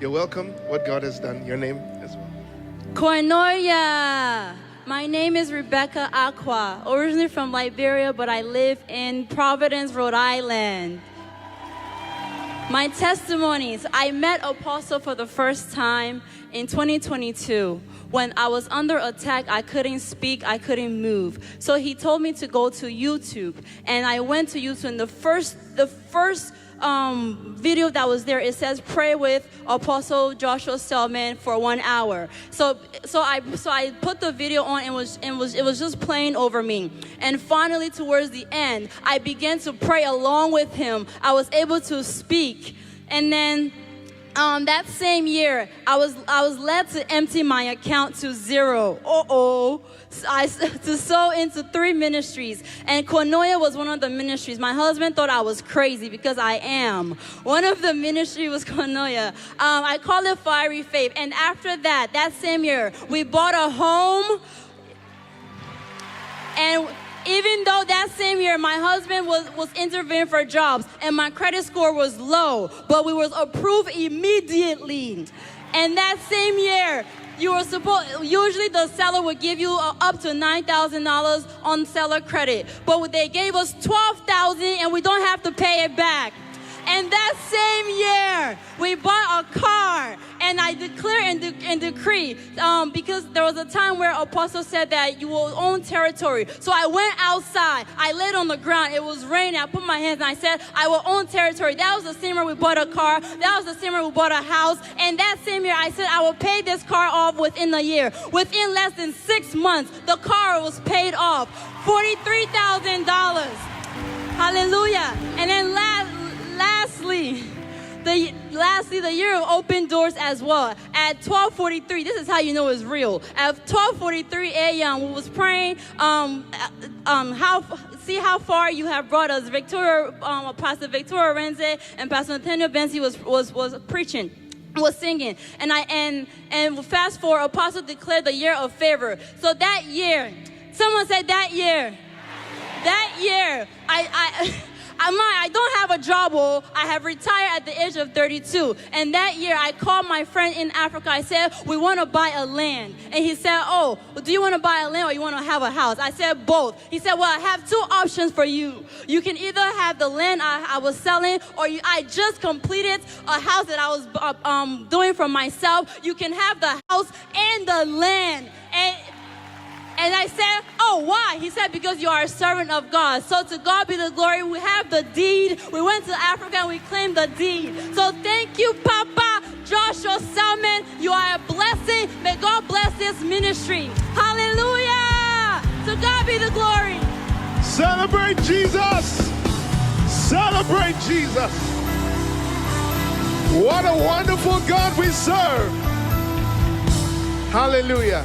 You're welcome. What God has done. Your name as well. Koinonia. My name is Rebecca Aqua, originally from Liberia, but I live in Providence, Rhode Island. My testimonies. I met Apostle for the first time in 2022. When I was under attack, I couldn't speak, I couldn't move. So he told me to go to YouTube. And I went to YouTube, and the first video that was there, it says pray with Apostle Joshua Selman for 1 hour. So I put the video on, and it was just playing over me. And finally, towards the end, I began to pray along with him. I was able to speak. And then that same year, I was led to empty my account to zero. To sow into 3 ministries, and Koinonia was one of the ministries. My husband thought I was crazy because I am. One of the ministry was Koinonia. I call it Fiery Faith. And after that same year, we bought a home. And even though that same year my husband was interviewing for jobs and my credit score was low, but we was approved immediately. And that same year, usually the seller would give you up to $9,000 on seller credit, but they gave us $12,000 and we don't have to pay it back. And that same year, we bought a car, and I declare and decree, because there was a time where Apostle said that you will own territory. So I went outside, I laid on the ground, it was raining, I put my hands and I said, I will own territory. That was the same year we bought a car, that was the same year we bought a house, and that same year I said, I will pay this car off within a year. Within less than 6 months, the car was paid off, $43,000. Hallelujah. And then lastly, the year of open doors as well. At 12:43, this is how you know it's real. At 12:43 a.m., we was praying. See how far you have brought us. Pastor Victoria Renze and Pastor Nathaniel Benzi was preaching. Was singing, and fast forward, Apostle declared the year of favor. So that year, someone said that year, I don't have a job. I have retired at the age of 32. And that year, I called my friend in Africa. I said, we want to buy a land. And he said, oh, do you want to buy a land or you want to have a house? I said, both. He said, well, I have 2 options for you. You can either have the land I was selling, or I just completed a house that I was doing for myself. You can have the house and the land. And I said, oh, why? He said, because you are a servant of God. So to God be the glory. We have the deed. We went to Africa and we claimed the deed. So thank you, Papa Joshua Salmon. You are a blessing. May God bless this ministry. Hallelujah. To God be the glory. Celebrate Jesus. Celebrate Jesus. What a wonderful God we serve. Hallelujah.